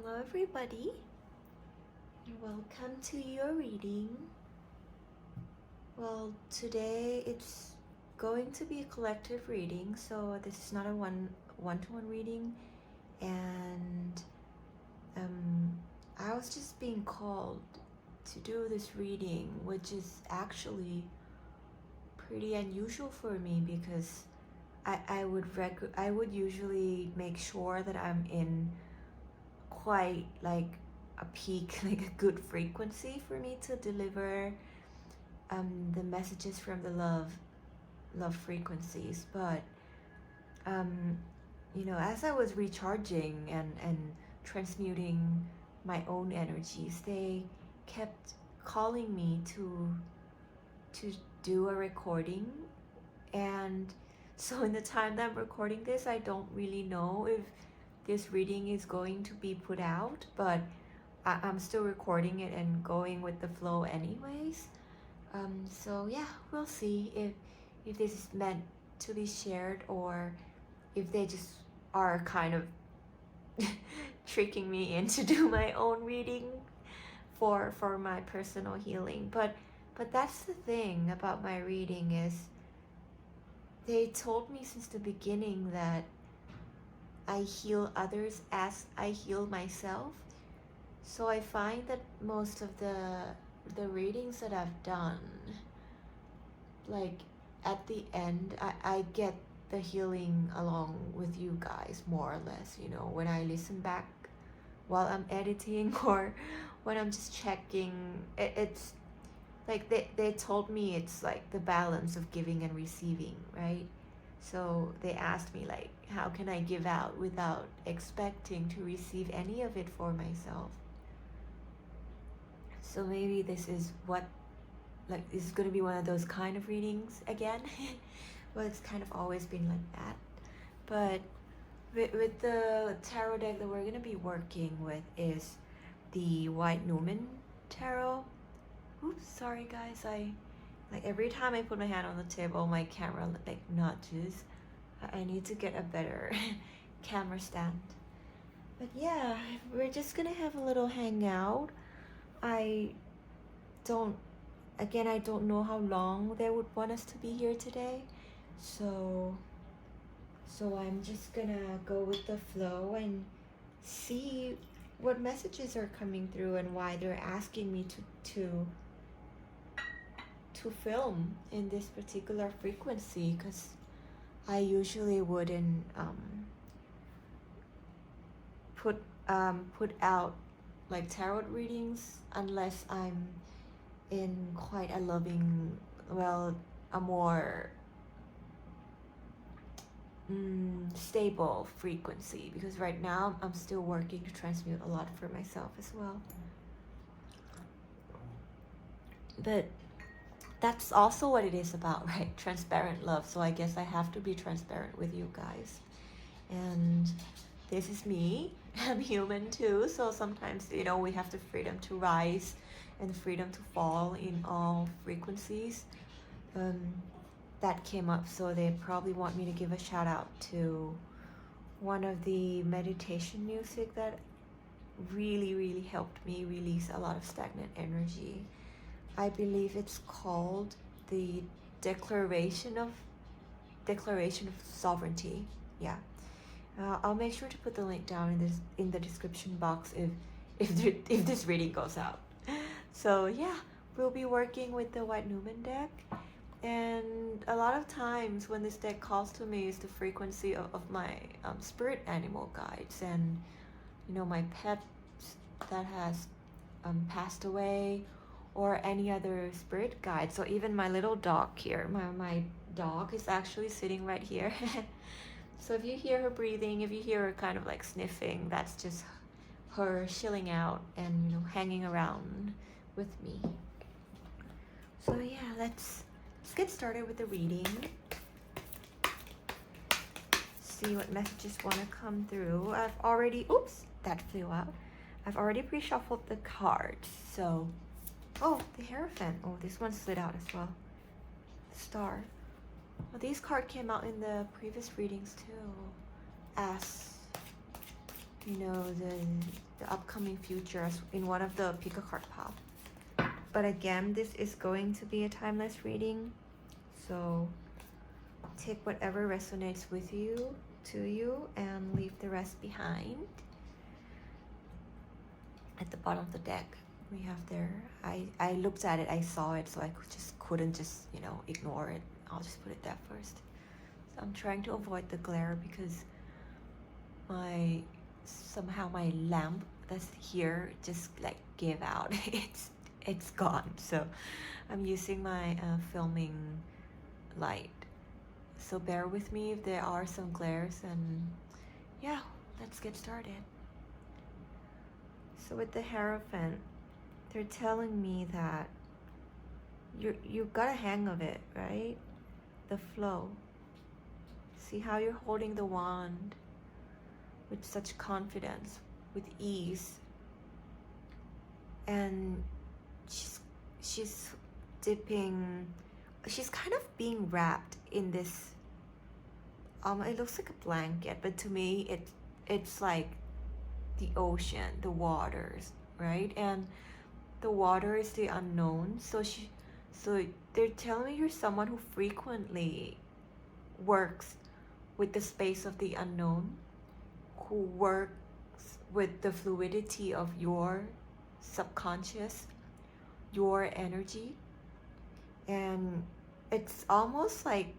Hello everybody, and welcome to your reading. Well, today it's going to be a collective reading, so this is not a one-to-one reading, and I was just being called to do this reading, which is actually pretty unusual for me because I would usually make sure that I'm in quite like a peak, like a good frequency for me to deliver the messages from the love frequencies. But as I was recharging and transmuting my own energies, they kept calling me to do a recording. And so in the time that I'm recording this, I don't really know if this reading is going to be put out, but I'm still recording it and going with the flow anyways. So yeah, we'll see if this is meant to be shared or if they just are kind of tricking me in to do my own reading for my personal healing. But that's the thing about my reading is they told me since the beginning that I heal others as I heal myself. So I find that most of the readings that I've done, like at the end, I get the healing along with you guys, more or less, when I listen back while I'm editing or when I'm just checking. It's like they told me it's like the balance of giving and receiving, right? So they asked me like, how can I give out without expecting to receive any of it for myself? So maybe this is this is going to be one of those kind of readings again. Well, it's kind of always been like that. But with the tarot deck that we're going to be working with is the White Newman Tarot. Oops, sorry guys, like every time I put my hand on the table, my camera like nudges. I need to get a better camera stand. But yeah, we're just gonna have a little hangout. I don't know how long they would want us to be here today. So I'm just gonna go with the flow and see what messages are coming through and why they're asking me to film in this particular frequency, because I usually wouldn't put out like tarot readings unless I'm in quite a loving, a more stable frequency, because right now I'm still working to transmute a lot for myself as well. But that's also what it is about, right? Transparent love. So I guess I have to be transparent with you guys. And this is me. I'm human too. So sometimes, we have the freedom to rise and the freedom to fall in all frequencies. That came up. So they probably want me to give a shout out to one of the meditation music that really, really helped me release a lot of stagnant energy. I believe it's called the Declaration of Sovereignty. Yeah, I'll make sure to put the link down in the description box if this reading goes out. So yeah, we'll be working with the White Newman deck, and a lot of times when this deck calls to me is the frequency of my spirit animal guides and my pet that has passed away, or any other spirit guide. So even my little dog here, my dog is actually sitting right here. So if you hear her breathing, if you hear her kind of like sniffing, that's just her chilling out and hanging around with me. So yeah, let's get started with the reading. See what messages want to come through. Oops, that flew out. I've already pre-shuffled the cards, so the Hierophant. Oh, this one slid out as well. The Star. Well, these cards came out in the previous readings too. Ass. you know, the upcoming future in one of the pick a card path. But again, this is going to be a timeless reading, so take whatever resonates with you, to you, and leave the rest behind. At the bottom of the deck, we have there, I looked at it, I saw it, so I couldn't just, you know, ignore it. I'll just put it there first. So I'm trying to avoid the glare because somehow my lamp that's here just like gave out. It's gone, so I'm using my filming light, so bear with me if there are some glares, and yeah, let's get started. So with the Hierophant, they're telling me that you got a hang of it, right? The flow. See how you're holding the wand with such confidence, with ease, and she's dipping, she's kind of being wrapped in this, it looks like a blanket, but to me it's like the ocean, the waters, right? And the water is the unknown, so they're telling me you're someone who frequently works with the space of the unknown, who works with the fluidity of your subconscious, your energy, and it's almost like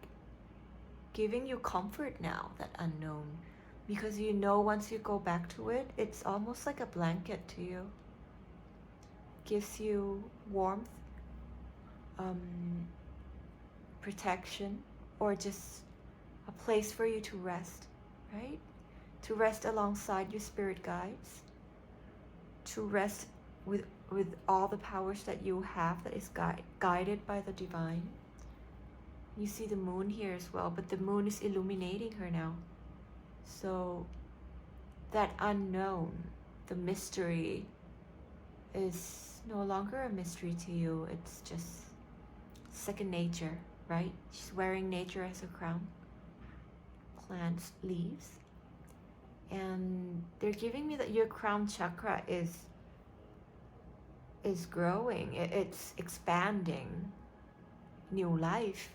giving you comfort now, that unknown, because you know once you go back to it, it's almost like a blanket to you. Gives you warmth, protection, or just a place for you to rest, right? To rest alongside your spirit guides, to rest with all the powers that you have, that is guided by the divine. You see the moon here as well, but the moon is illuminating her now. So that unknown, the mystery, is no longer a mystery to you. It's just second nature, right? She's wearing nature as a crown. Plants, leaves. And they're giving me that your crown chakra is growing. It's expanding. New life.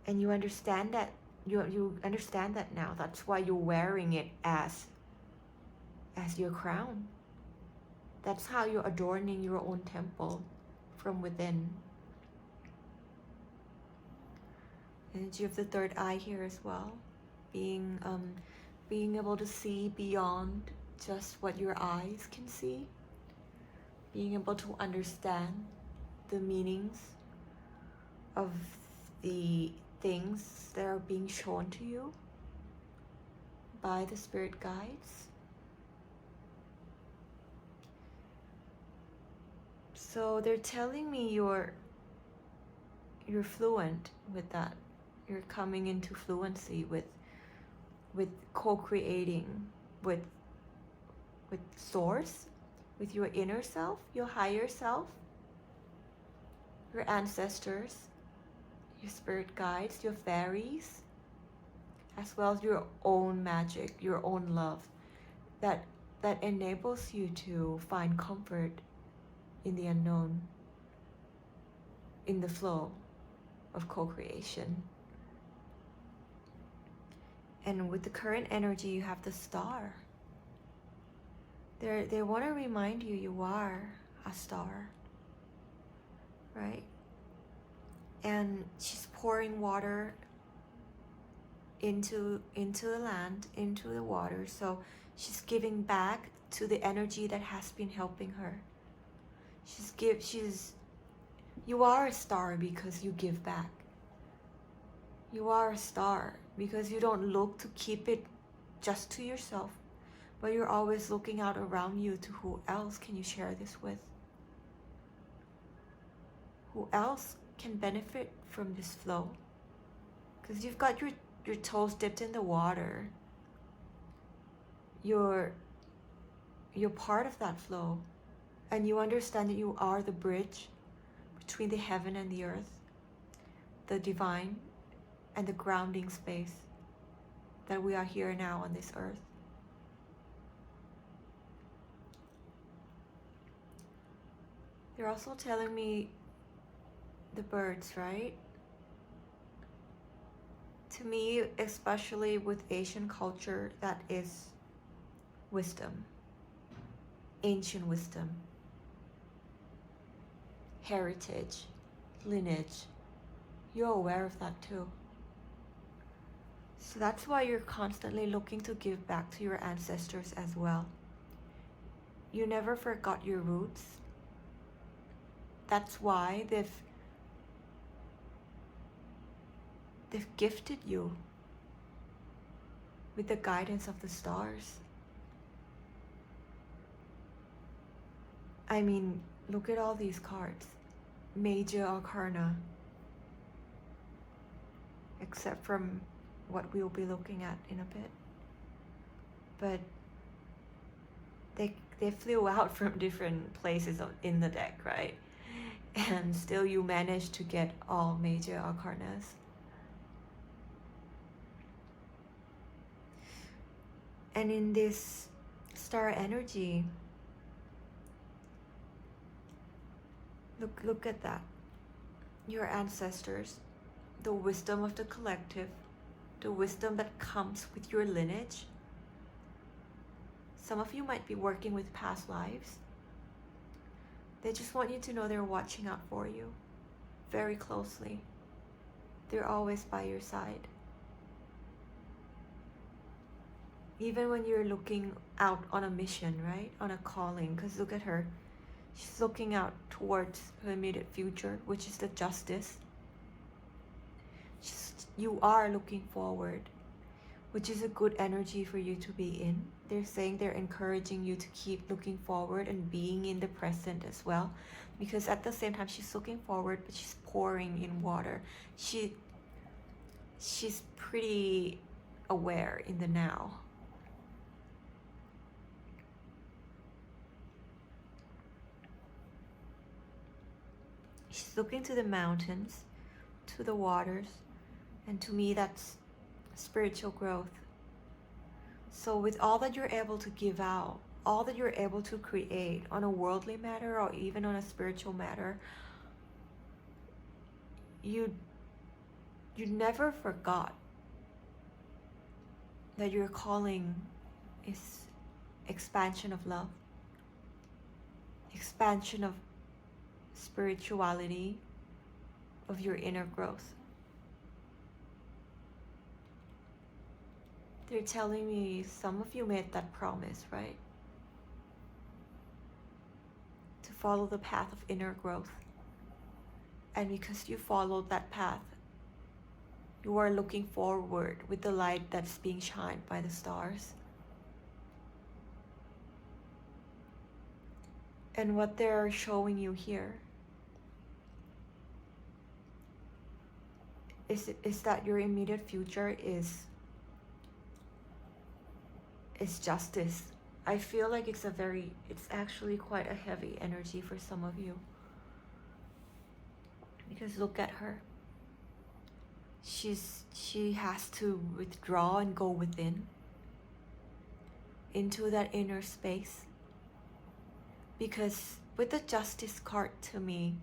And you understand that. You understand that now. That's why you're wearing it as your crown. That's how you're adorning your own temple from within. Energy of the third eye here as well. Being able to see beyond just what your eyes can see. Being able to understand the meanings of the things that are being shown to you by the spirit guides. So they're telling me you're fluent with that. You're coming into fluency with co-creating with source, with your inner self, your higher self, your ancestors, your spirit guides, your fairies, as well as your own magic, your own love, that enables you to find comfort in the unknown, in the flow of co-creation. And with the current energy, you have the star. They want to remind you you are a star, right? And she's pouring water into the land, into the water. So she's giving back to the energy that has been helping her. You are a star because you give back. You are a star because you don't look to keep it just to yourself, but you're always looking out around you to who else can you share this with? Who else can benefit from this flow? Because you've got your toes dipped in the water. You're part of that flow, and you understand that you are the bridge between the heaven and the earth, the divine and the grounding space that we are here now on this earth. They're also telling me the birds, right? To me, especially with Asian culture, that is wisdom, ancient wisdom, heritage, lineage. You're aware of that too. So that's why you're constantly looking to give back to your ancestors as well. You never forgot your roots. That's why they've gifted you with the guidance of the stars. I mean, look at all these cards. Major arcana. Except from what we'll be looking at in a bit. But they flew out from different places in the deck, right? And still you managed to get all major arcanas. And in this star energy, look at that. Your ancestors, the wisdom of the collective, the wisdom that comes with your lineage. Some of you might be working with past lives. They just want you to know they're watching out for you very closely. They're always by your side. Even when you're looking out on a mission, right? On a calling, because look at her. She's looking out towards her immediate future, which is the justice. You are looking forward, which is a good energy for you to be in. They're saying they're encouraging you to keep looking forward and being in the present as well. Because at the same time, she's looking forward, but she's pouring in water. She's pretty aware in the now. She's looking to the mountains, to the waters, and to me that's spiritual growth. So with all that you're able to give out, all that you're able to create on a worldly matter or even on a spiritual matter, you never forgot that your calling is expansion of love, expansion of spirituality, of your inner growth. They're telling me some of you made that promise, right? To follow the path of inner growth. And because you followed that path, you are looking forward with the light that's being shined by the stars. And what they're showing you here is that your immediate future is justice. I feel like it's actually quite a heavy energy for some of you. Because look at her. She has to withdraw and go within, into that inner space. Because with the justice card, to me,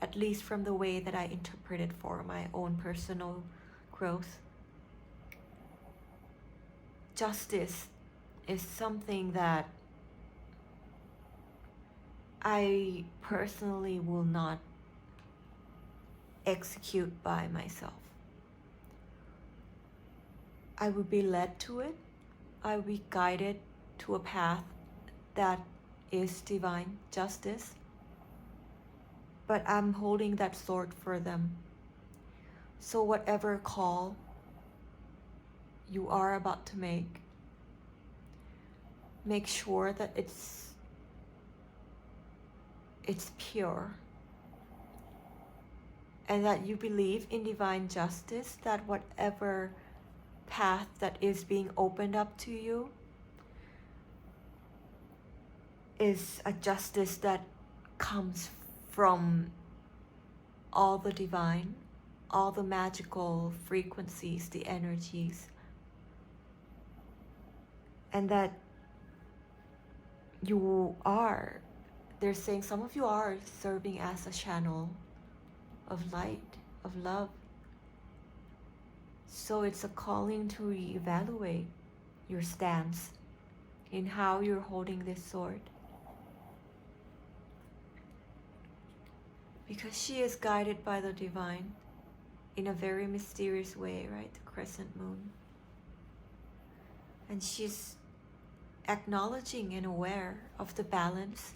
at least from the way that I interpret it for my own personal growth, justice is something that I personally will not execute by myself. I will be led to it. I will be guided to a path that is divine justice. But I'm holding that sword for them. So whatever call you are about to make sure that it's pure. And that you believe in divine justice, that whatever path that is being opened up to you is a justice that comes from all the divine, all the magical frequencies, the energies, and that you are they're saying some of you are serving as a channel of light, of love. So it's a calling to reevaluate your stance in how you're holding this sword. Because she is guided by the divine in a very mysterious way, right? The crescent moon. And she's acknowledging and aware of the balance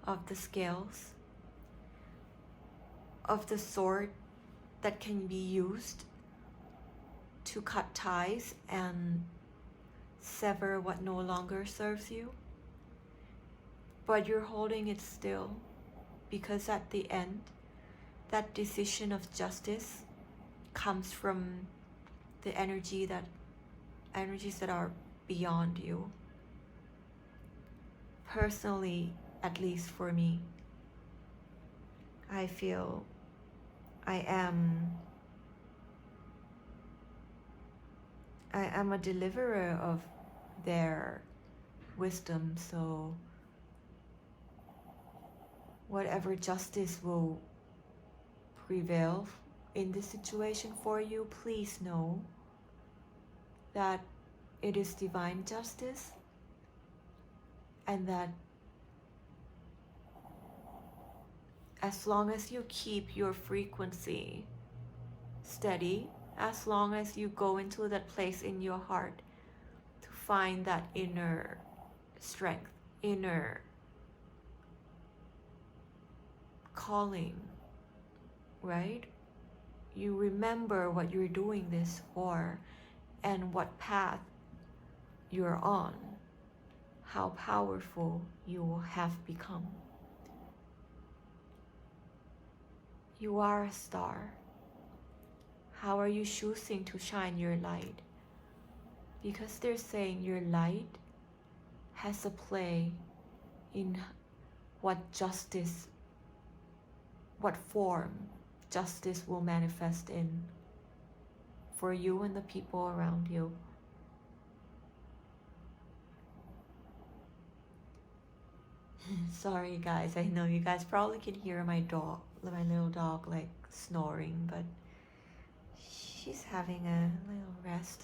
of the scales, of the sword that can be used to cut ties and sever what no longer serves you. But you're holding it still, because at the end, that decision of justice comes from the energies that are beyond you. Personally, at least for me, I feel I am a deliverer of their wisdom, so whatever justice will prevail in this situation for you, please know that it is divine justice, and that as long as you keep your frequency steady, as long as you go into that place in your heart to find that inner strength, inner calling, right? You remember what you're doing this for and what path you're on, how powerful you have become. You are a star. How are you choosing to shine your light? Because they're saying your light has a play in what justice, what form justice will manifest in for you and the people around you. Sorry guys, I know you guys probably can hear my little dog like snoring, but she's having a little rest.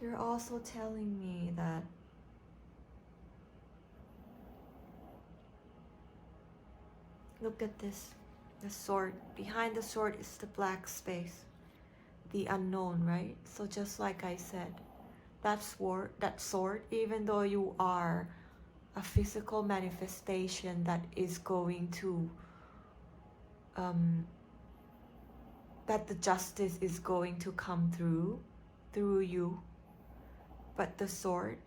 They're also telling me that look at this, the sword. Behind the sword is the black space, the unknown, right? So just like I said, that sword, even though you are a physical manifestation that is going to, that the justice is going to come through you, but the sword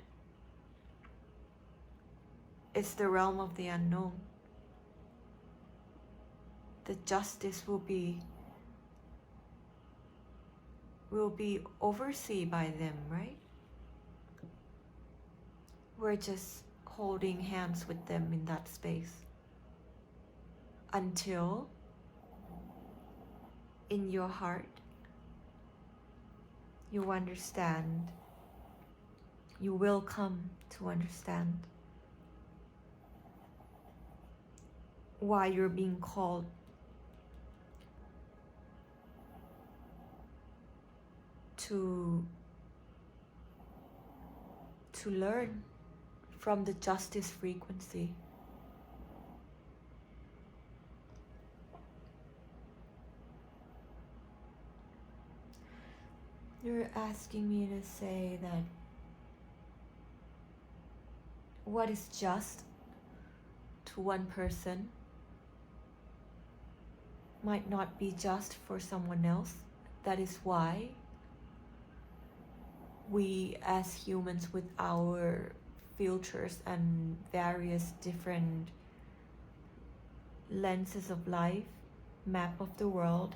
is the realm of the unknown. The justice will be overseen by them, right? We're just holding hands with them in that space until in your heart you understand, you will come to understand why you're being called to learn from the justice frequency. You're asking me to say that what is just to one person might not be just for someone else. That is why we as humans with our filters and various different lenses of life, map of the world,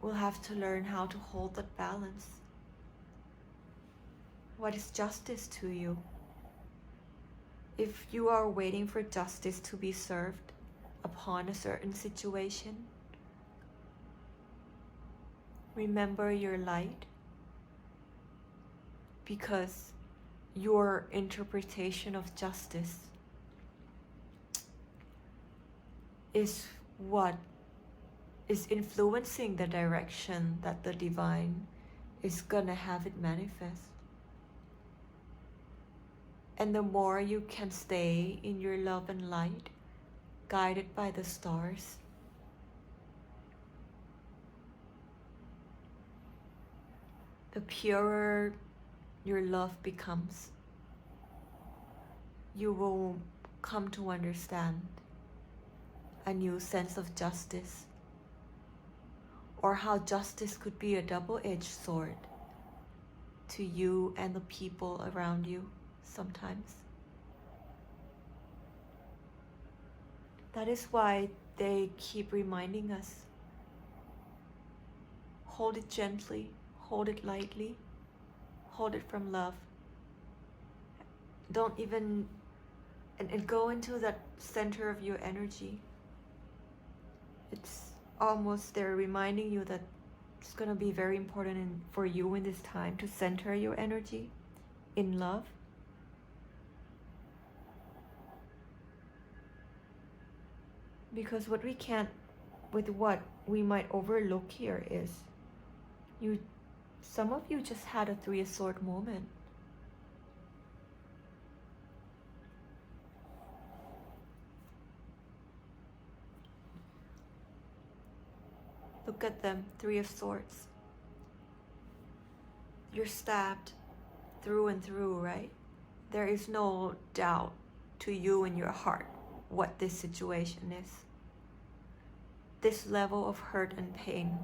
will have to learn how to hold that balance. What is justice to you? If you are waiting for justice to be served upon a certain situation, Remember your light, because your interpretation of justice is what is influencing the direction that the divine is gonna have it manifest. And the more you can stay in your love and light, guided by the stars, the purer your love becomes. You will come to understand a new sense of justice, or how justice could be a double-edged sword to you and the people around you sometimes. That is why they keep reminding us, hold it gently, hold it lightly, hold it from love. Don't even, and go into that center of your energy. It's almost they're reminding you that it's going to be very important for you in this time to center your energy in love. Because what we might overlook here is, some of you just had a Three of Swords moment. Look at them, Three of Swords. You're stabbed through and through, right? There is no doubt to you in your heart what this situation is. This level of hurt and pain.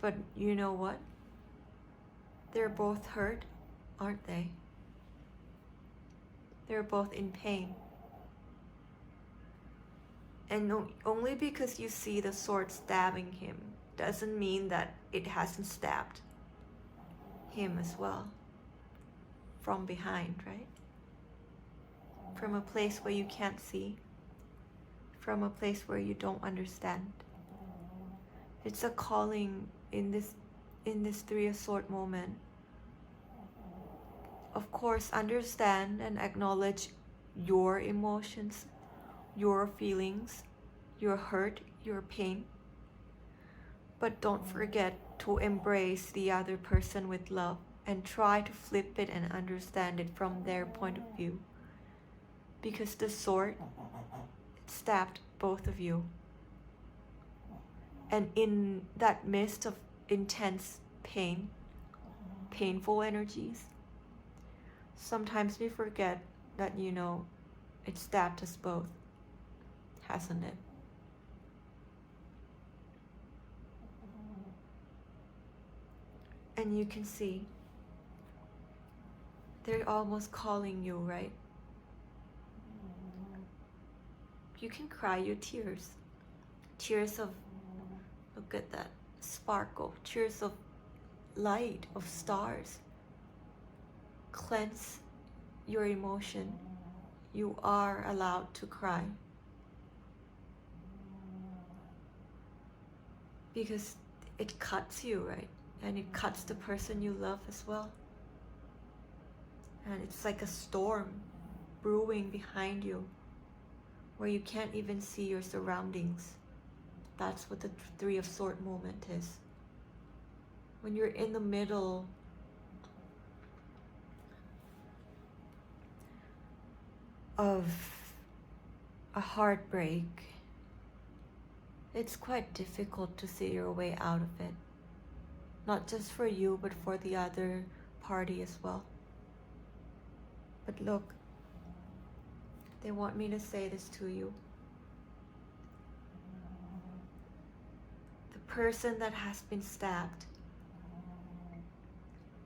But you know what? They're both hurt, aren't they? They're both in pain. And only because you see the sword stabbing him doesn't mean that it hasn't stabbed him as well. From behind, right? From a place where you can't see. From a place where you don't understand. It's a calling in this Three of Swords moment. Of course, understand and acknowledge your emotions, your feelings, your hurt, your pain. But don't forget to embrace the other person with love and try to flip it and understand it from their point of view. Because the sword stabbed both of you. And in that midst of intense pain, painful energies, sometimes we forget that, it stabbed us both, hasn't it? And you can see, they're almost calling you, right? You can cry your tears. Tears of, look at that, sparkle. Tears of light, of stars. Cleanse your emotion. You are allowed to cry. Because it cuts you, right? And it cuts the person you love as well. And it's like a storm brewing behind you, where you can't even see your surroundings. That's what the Three of Swords moment is. When you're in the middle of a heartbreak, it's quite difficult to see your way out of it. Not just for you, but for the other party as well. But look, they want me to say this to you. The person that has been stabbed,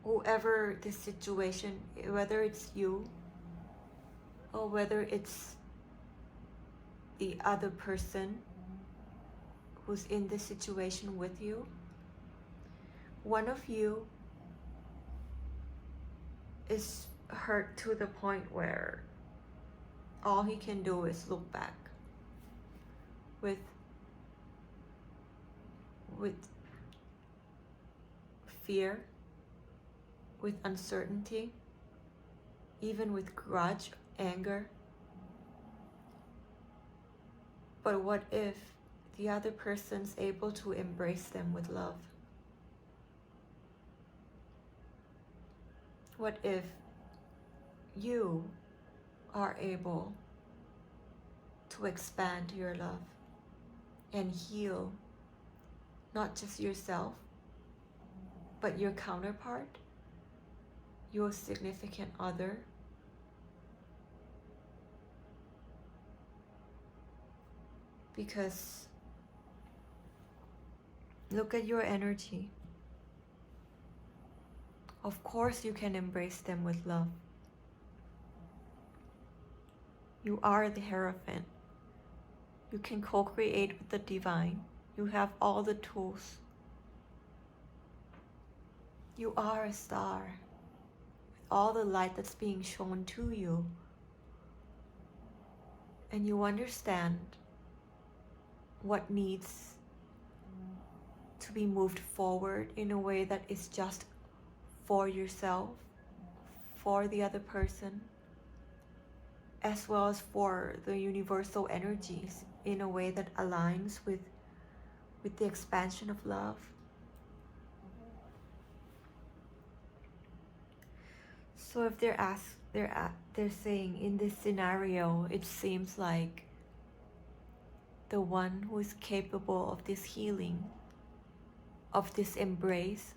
whoever this situation, whether it's you or whether it's the other person who's in this situation with you, one of you is hurt to the point where all he can do is look back with fear, with uncertainty, even with grudge, anger. But what if the other person's able to embrace them with love? What if you are able to expand your love and heal not just yourself, but your counterpart, your significant other? Because look at your energy. Of course you can embrace them with love. You are the Hierophant. You can co-create with the divine. You have all the tools. You are a star with all the light that's being shown to you. And you understand what needs to be moved forward in a way that is just for yourself, for the other person, as well as for the universal energies in a way that aligns with the expansion of love. So if they're saying in this scenario, it seems like the one who is capable of this healing, of this embrace,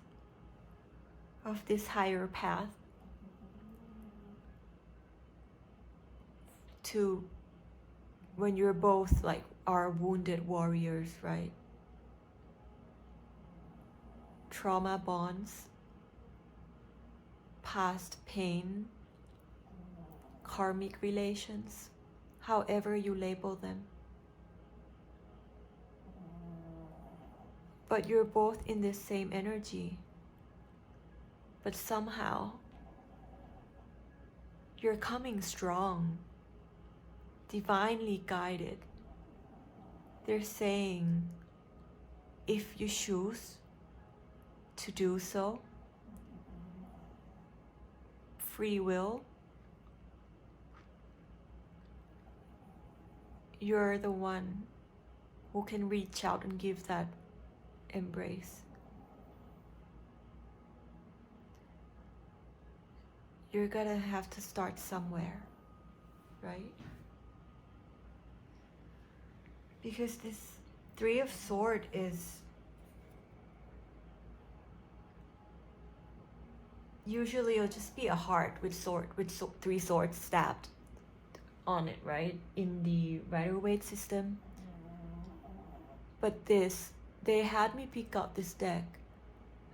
of this higher path to when you're both like are wounded warriors, right? Trauma bonds, past pain, karmic relations, however you label them. But you're both in this same energy. But somehow, you're coming strong, divinely guided. They're saying, if you choose to do so, free will, you're the one who can reach out and give that embrace. You're gonna have to start somewhere, right? Because this Three of Swords is usually it'll just be a heart with three swords stabbed on it, right? In the Rider-Waite system. But they had me pick out this deck,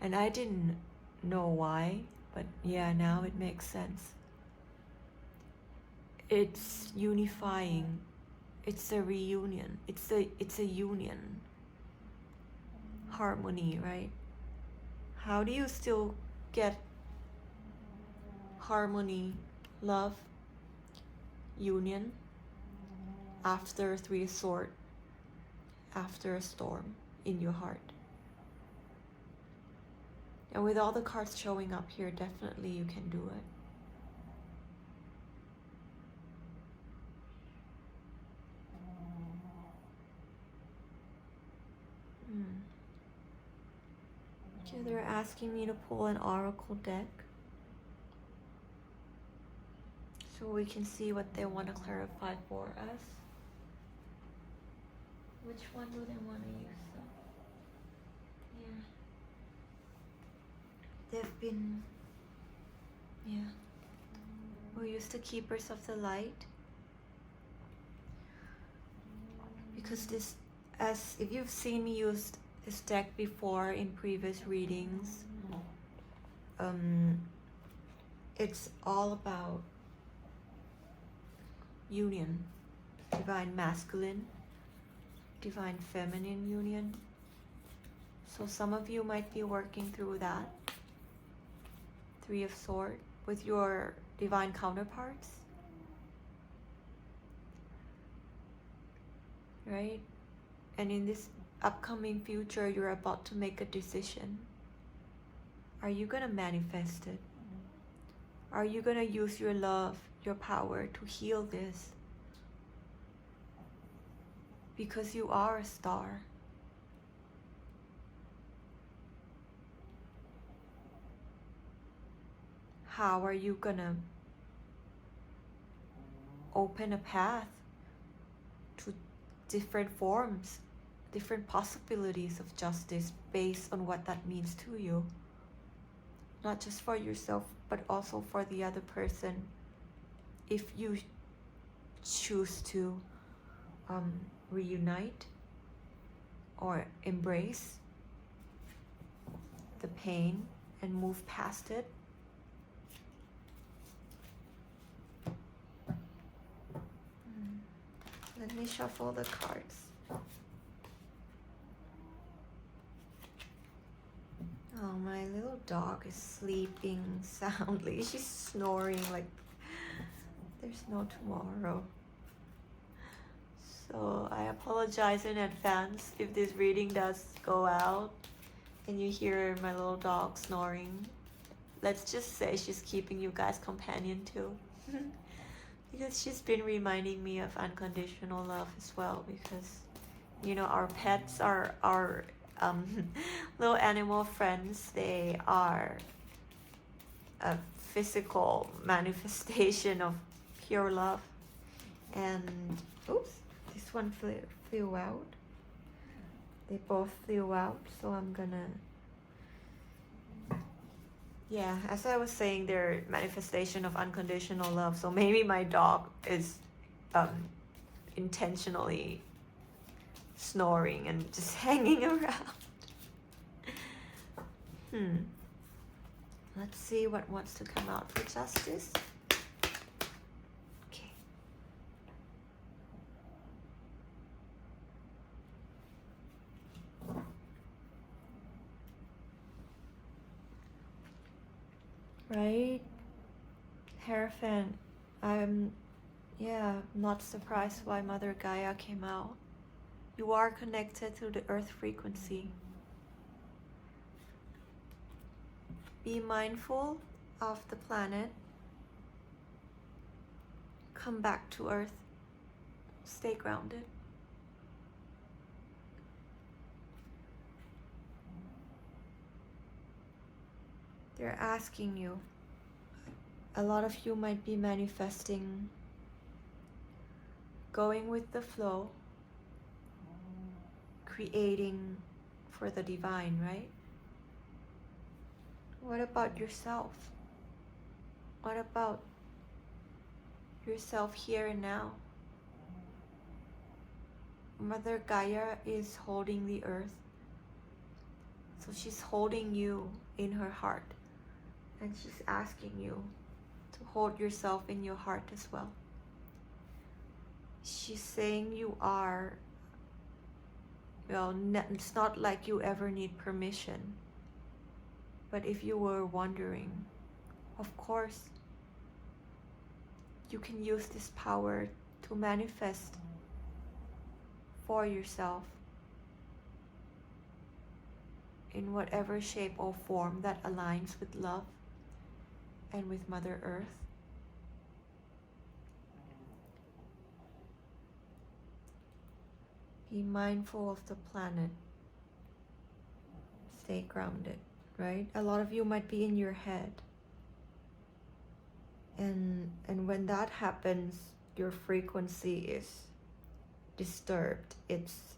and I didn't know why, but yeah, now it makes sense. It's unifying. It's a reunion. It's a union. Harmony, right? How do you still get harmony, love, union after Three of Swords, after a storm in your heart? And with all the cards showing up here, definitely you can do it. Okay, they're asking me to pull an oracle deck so we can see what they want to clarify for us. Which one do they want to use? Yeah. They've been, we'll use the Keepers of the Light. Because this, as if you've seen me use this deck before in previous readings, it's all about union, divine masculine, divine feminine union. So some of you might be working through that Three of Swords with your divine counterparts, right? And in this upcoming future, you're about to make a decision. Are you gonna manifest it? Are you gonna use your love, your power to heal this? Because you are a star. How are you gonna open a path to different forms, different possibilities of justice based on what that means to you? Not just for yourself, but also for the other person. If you choose to reunite or embrace the pain and move past it. Let me shuffle the cards. Oh, my little dog is sleeping soundly. She's snoring like there's no tomorrow. So I apologize in advance if this reading does go out and you hear my little dog snoring. Let's just say she's keeping you guys companion too. Because she's been reminding me of unconditional love as well, because you know our pets are our little animal friends. They are a physical manifestation of pure love. And oops, this one flew out. They both flew out, so I'm gonna, yeah, as I was saying, they're manifestation of unconditional love. So maybe my dog is intentionally snoring and just hanging around. Let's see what wants to come out for justice. Okay. Right, Hierophant. I'm not surprised why Mother Gaia came out. You are connected to the earth frequency. Be mindful of the planet. Come back to earth. Stay grounded. They're asking you. A lot of you might be manifesting going with the flow, creating for the divine, right? What about yourself? What about yourself here and now? Mother Gaia is holding the earth. So she's holding you in her heart. And she's asking you to hold yourself in your heart as well. She's saying you are, well, it's not like you ever need permission. But if you were wondering, of course, you can use this power to manifest for yourself in whatever shape or form that aligns with love and with Mother Earth. Be mindful of the planet. Stay grounded, right? A lot of you might be in your head. And when that happens, your frequency is disturbed. It's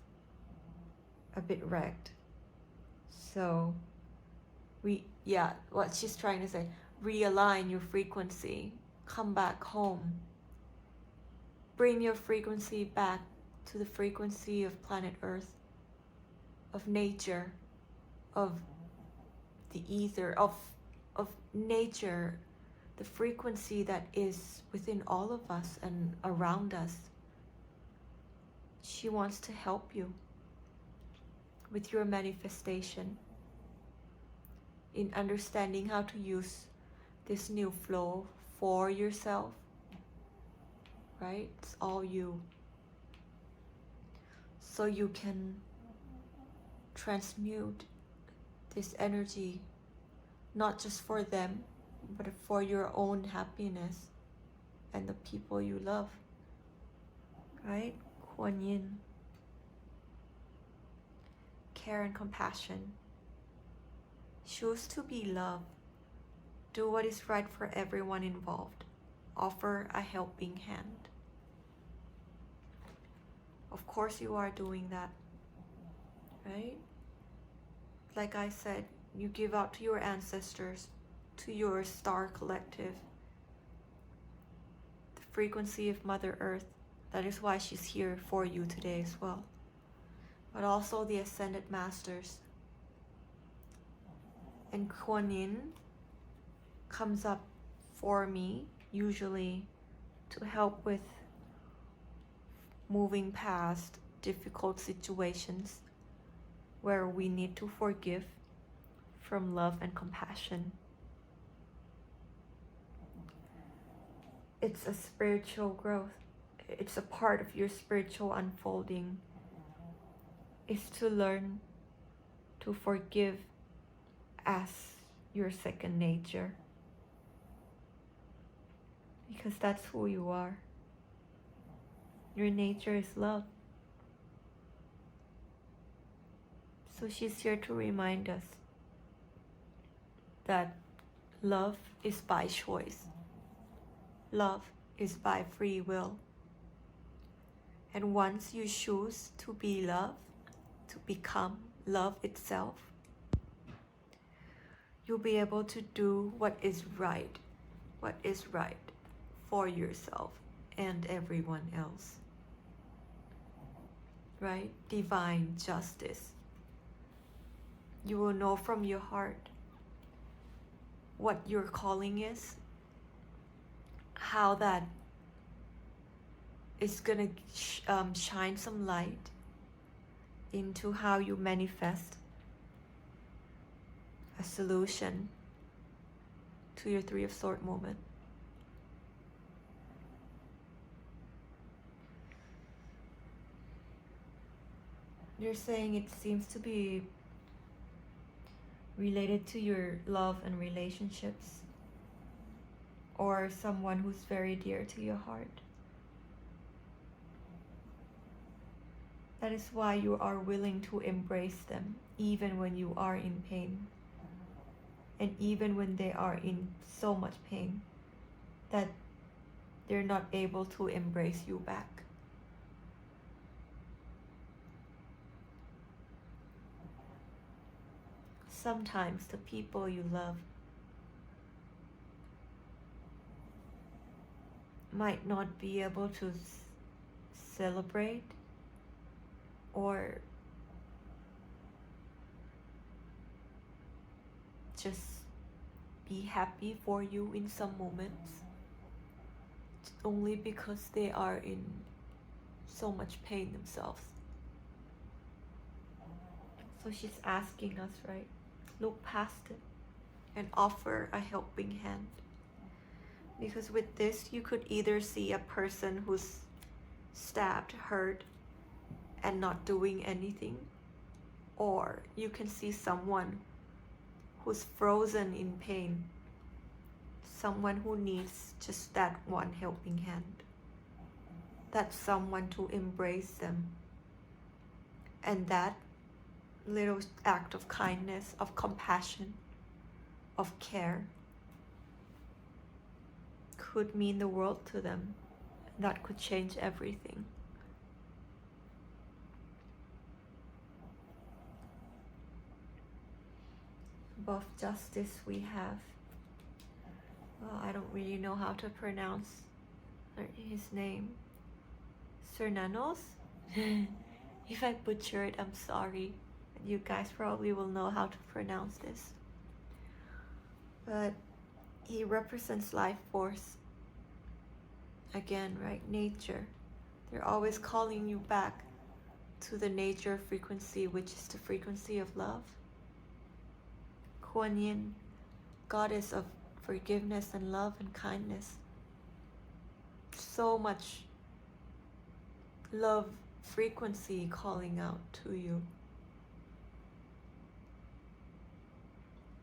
a bit wrecked. So what she's trying to say, realign your frequency, come back home, bring your frequency back to the frequency of planet Earth, of nature, of the ether, of nature, the frequency that is within all of us and around us. She wants to help you with your manifestation, in understanding how to use this new flow for yourself, right? It's all you. So you can transmute this energy not just for them, but for your own happiness and the people you love, right? Kuan Yin. Care and compassion. Choose to be love. Do what is right for everyone involved. Offer a helping hand. Of course you are doing that, right? Like I said, you give out to your ancestors, to your star collective, the frequency of Mother Earth. That is why she's here for you today as well. But also the Ascended Masters. And Kuan Yin comes up for me, usually, to help with moving past difficult situations where we need to forgive from love and compassion. It's a spiritual growth. It's a part of your spiritual unfolding. Is to learn to forgive as your second nature. Because that's who you are. Your nature is love. So she's here to remind us that love is by choice. Love is by free will. And once you choose to be love, to become love itself, you'll be able to do what is right for yourself and everyone else. Right? Divine justice. You will know from your heart what your calling is, how that is gonna shine some light into how you manifest a solution to your Three of Swords moment. You're saying it seems to be related to your love and relationships, or someone who's very dear to your heart. That is why you are willing to embrace them, even when you are in pain, and even when they are in so much pain that they're not able to embrace you back. Sometimes the people you love might not be able to celebrate or just be happy for you in some moments, only because they are in so much pain themselves. So she's asking us, right? Look past it and offer a helping hand. Because with this, you could either see a person who's stabbed, hurt, and not doing anything, or you can see someone who's frozen in pain, someone who needs just that one helping hand, that someone to embrace them. And that little act of kindness, of compassion, of care could mean the world to them. That could change everything. Above justice we have, well, I don't really know how to pronounce his name. Cernanos? If I butcher it, I'm sorry. You guys probably will know how to pronounce this. But he represents life force. Again, right? Nature. They're always calling you back to the nature frequency, which is the frequency of love. Kuan Yin, goddess of forgiveness and love and kindness. So much love frequency calling out to you.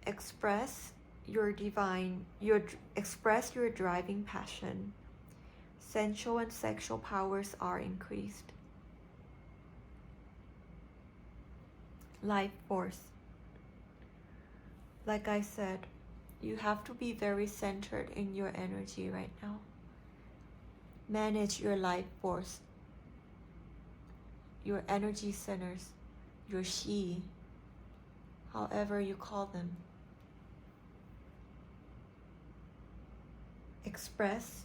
Express express your driving passion. Sensual and sexual powers are increased. Life force. Like I said, you have to be very centered in your energy right now. Manage your life force, your energy centers, your Shi, however you call them. Express,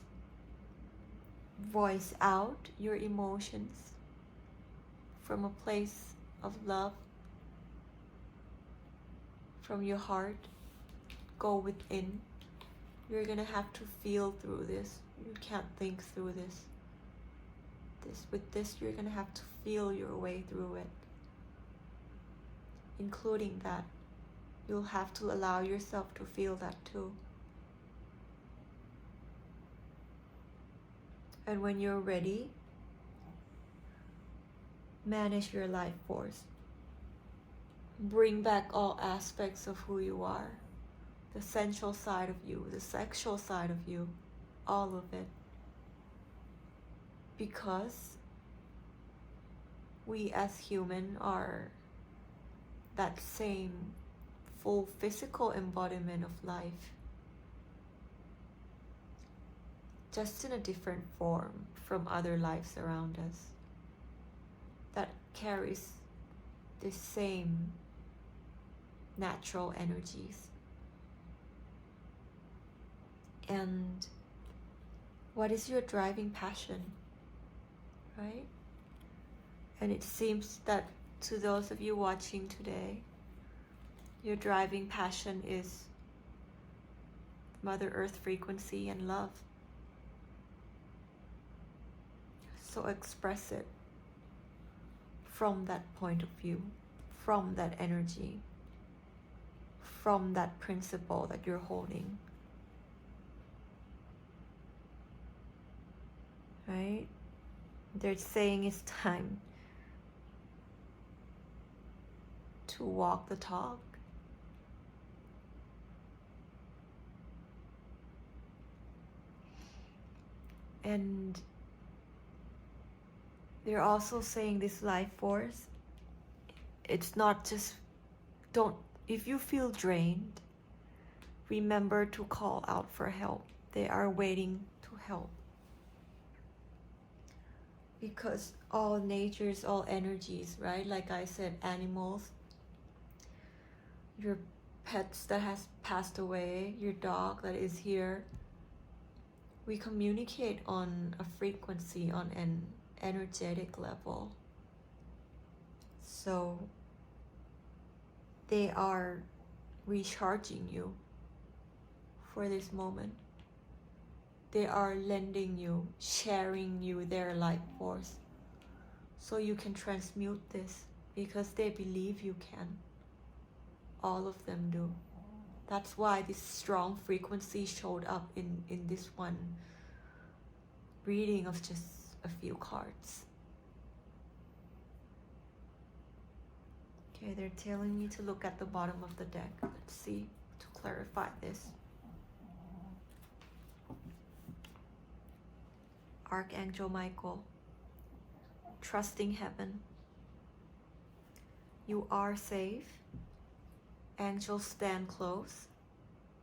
voice out your emotions from a place of love, from your heart. Go within. You're gonna have to feel through this. You can't think through this. With this, you're gonna have to feel your way through it. Including that, you'll have to allow yourself to feel that too. And when you're ready, manage your life force. Bring back all aspects of who you are. The sensual side of you, the sexual side of you, all of it. Because we as human are that same full physical embodiment of life, just in a different form from other lives around us, that carries the same natural energies. And what is your driving passion, right? And it seems that to those of you watching today, your driving passion is Mother Earth frequency and love. So express it from that point of view, from that energy, from that principle that you're holding. Right? They're saying it's time to walk the talk. And they're also saying this life force, it's not just, if you feel drained, remember to call out for help. They are waiting to help. Because all natures, all energies, right? Like I said, animals, your pets that has passed away, your dog that is here, we communicate on a frequency, on an energetic level. So they are recharging you for this moment. They are lending you, sharing you their life force, so you can transmute this, because they believe you can. All of them do. That's why this strong frequency showed up in this one reading of just a few cards. Okay, they're telling me to look at the bottom of the deck. Let's see, to clarify this. Archangel Michael, trusting heaven. You are safe. Angels stand close.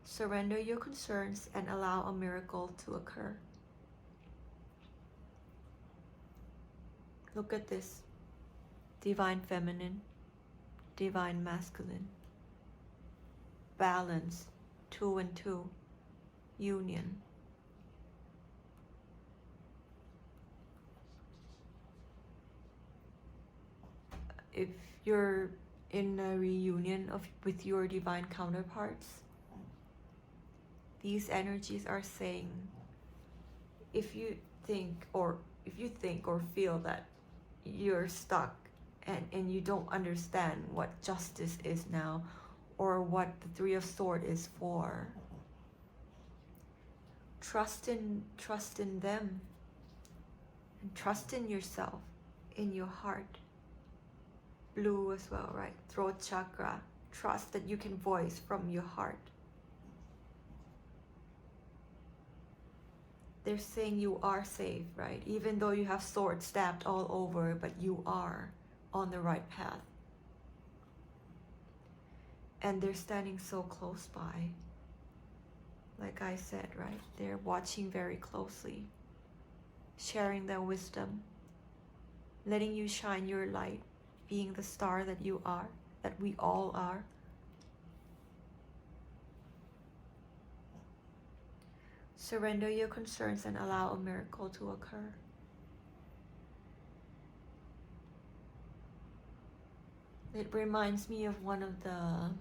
Surrender your concerns and allow a miracle to occur. Look at this. Divine feminine, divine masculine. Balance, 2 and 2. Union. If you're in a reunion with your divine counterparts, these energies are saying, if you think or feel that you're stuck and you don't understand what justice is now, or what the Three of Swords is for, trust in them, and trust in yourself, in your heart. Blue as well, right? Throat chakra. Trust that you can voice from your heart. they're saying you are safe, right? Even though you have swords stabbed all over, but you are on the right path. And they're standing so close by. Like I said, right? They're watching very closely, sharing their wisdom, letting you shine your light, being the star that you are, that we all are. Surrender your concerns and allow a miracle to occur. It reminds me of one of the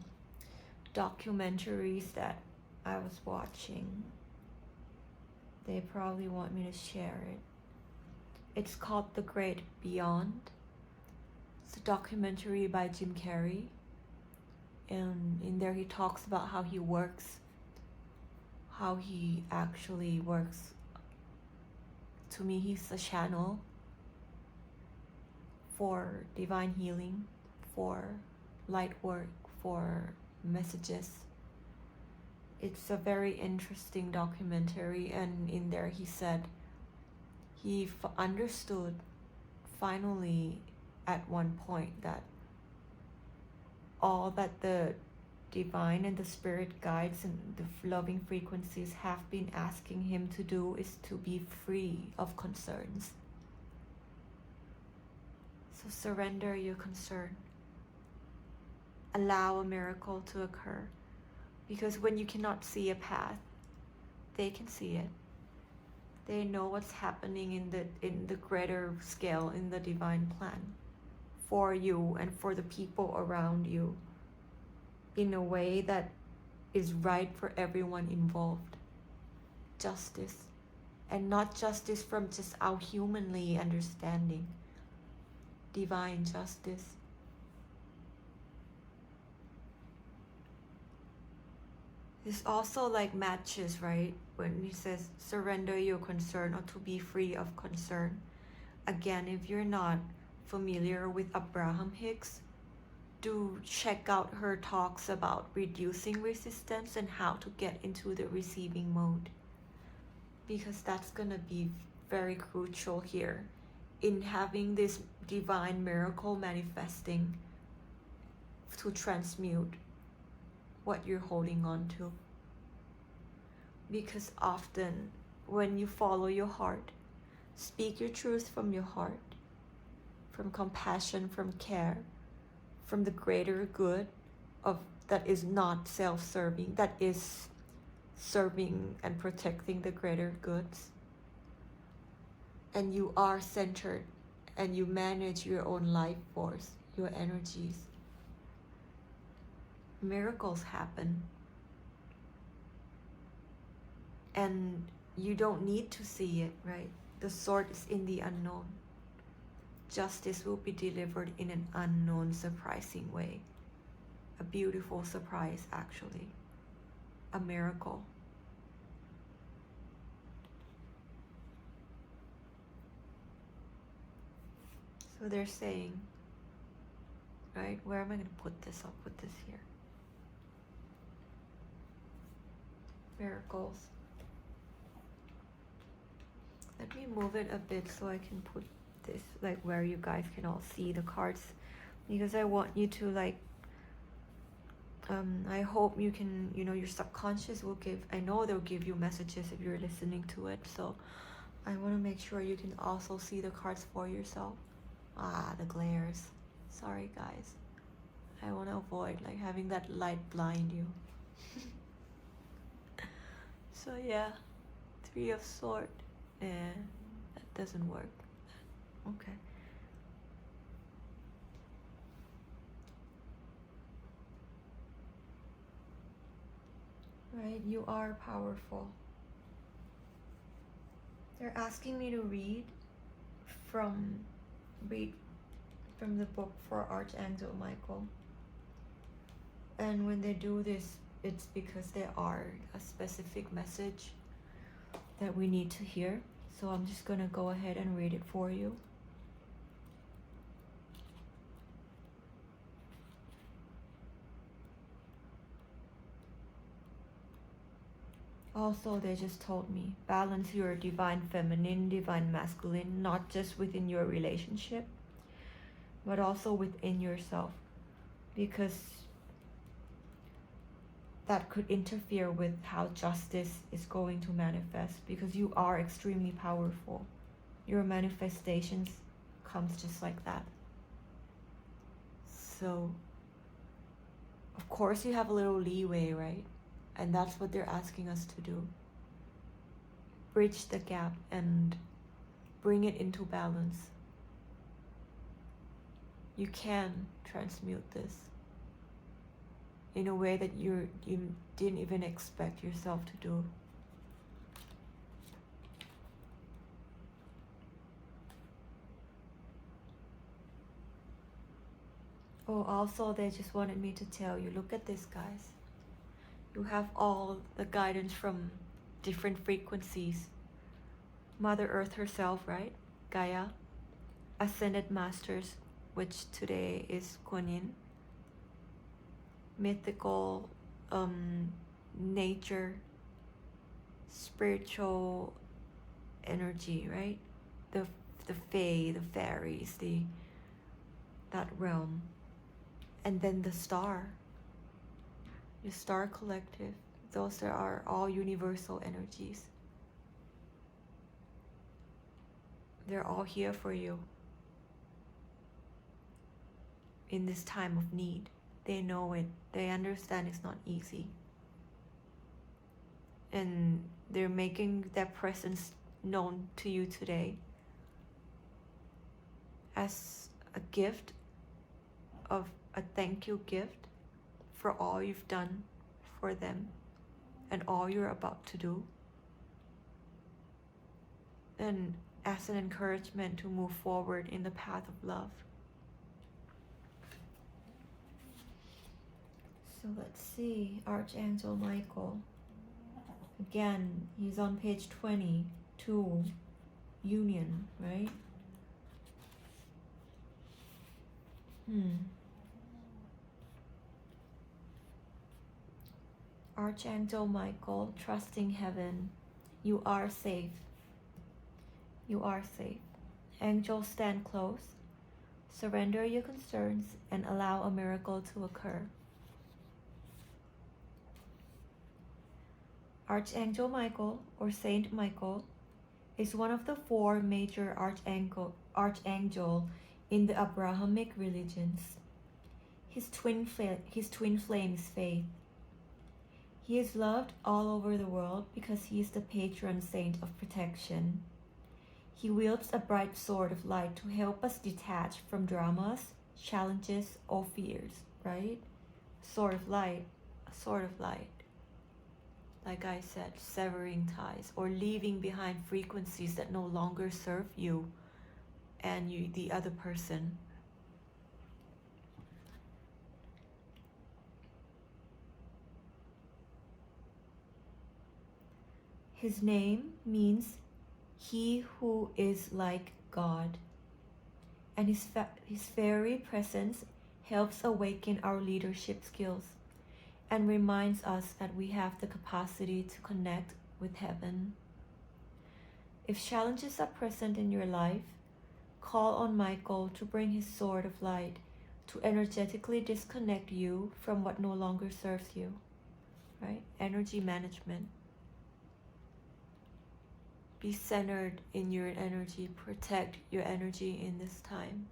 documentaries that I was watching. They probably want me to share it. It's called The Great Beyond. It's a documentary by Jim Carrey. And in there he talks about how he works, how he actually works. To me, he's a channel for divine healing, for light work, for messages. It's a very interesting documentary, and in there he said he understood finally at one point that all that the divine and the spirit guides and the loving frequencies have been asking him to do is to be free of concerns. So surrender your concern. Allow a miracle to occur. Because when you cannot see a path, they can see it. They know what's happening in the greater scale, in the divine plan, for you and for the people around you, in a way that is right for everyone involved. Justice. And not justice from just our humanly understanding. Divine justice. This also like matches, right? When he says surrender your concern or to be free of concern. Again, if you're not familiar with Abraham Hicks, do check out her talks about reducing resistance and how to get into the receiving mode. Because that's gonna be very crucial here in having this divine miracle manifesting to transmute what you're holding on to. Because often when you follow your heart, speak your truth from your heart, from compassion, from care, from the greater good of that is not self-serving, that is serving and protecting the greater goods, and you are centered and you manage your own life force, your energies, miracles happen. And you don't need to see it, right? The sword is in the unknown. Justice will be delivered in an unknown, surprising way. A beautiful surprise, actually. A miracle. So they're saying, right? Where am I going to put this? I'll put this here. Miracles. Let me move it a bit so I can put this like where you guys can all see the cards, because I want you to like I hope you can, your subconscious will give, I know they'll give you messages if you're listening to it, so I want to make sure you can also see the cards for yourself. The glares, sorry guys, I want to avoid like having that light blind you. So yeah, 3 of Swords. That doesn't work. Okay. Right, you are powerful. They're asking me to read from the book for Archangel Michael. And when they do this, it's because there are a specific message that we need to hear. So I'm just gonna go ahead and read it for you. Also, they just told me balance your divine feminine, divine masculine, not just within your relationship, but also within yourself, because that could interfere with how justice is going to manifest, because you are extremely powerful. Your manifestations comes just like that. So, of course you have a little leeway, right? And that's what they're asking us to do. Bridge the gap and bring it into balance. You can transmute this in a way that you didn't even expect yourself to do. Oh, also they just wanted me to tell you, look at this, guys. You have all the guidance from different frequencies. Mother Earth herself, right? Gaia. Ascended Masters, which today is Kuan Yin. Mythical nature, spiritual energy, right? The fae, the fairies, that realm. And then the star, the star collective. Those are all universal energies. They're all here for you in this time of need. They know it. They understand it's not easy. And they're making their presence known to you today as a gift, of a thank you gift for all you've done for them and all you're about to do, and as an encouragement to move forward in the path of love. So let's see, Archangel Michael. Again, he's on page 22, Union, right? Archangel Michael, trusting heaven. You are safe. You are safe. Angels, stand close. Surrender your concerns and allow a miracle to occur. Archangel Michael, or Saint Michael, is one of the four major archangel in the Abrahamic religions. His twin flame is faith. He is loved all over the world because he is the patron saint of protection. He wields a bright sword of light to help us detach from dramas, challenges, or fears, right? Sword of light, a sword of light. Like I said, severing ties or leaving behind frequencies that no longer serve you and the other person. His name means he who is like God, and his very presence helps awaken our leadership skills and reminds us that we have the capacity to connect with heaven. If challenges are present in your life, call on Michael to bring his sword of light to energetically disconnect you from what no longer serves you, right? Energy management. Be centered in your energy. Protect your energy in this time.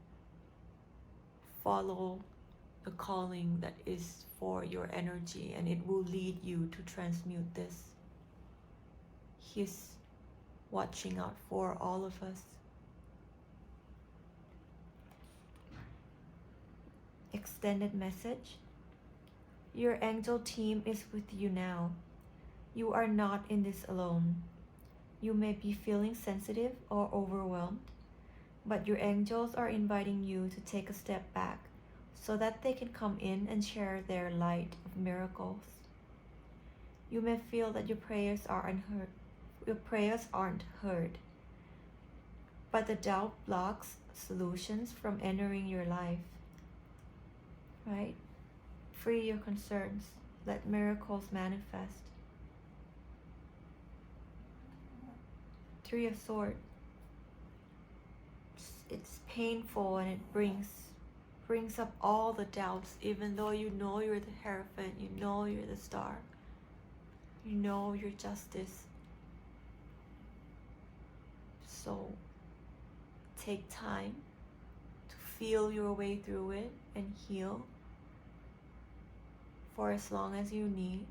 Follow the calling that is for your energy, and it will lead you to transmute this. He's watching out for all of us. Extended message. Your angel team is with you now. You are not in this alone. You may be feeling sensitive or overwhelmed, but your angels are inviting you to take a step back so that they can come in and share their light of miracles. You may feel that your prayers aren't heard, but the doubt blocks solutions from entering your life, right? Free your concerns. Let miracles manifest. Three of Swords. It's painful, and it brings up all the doubts, even though you know you're the Hierophant, you know you're the Star, you know you're Justice. So take time to feel your way through it and heal for as long as you need.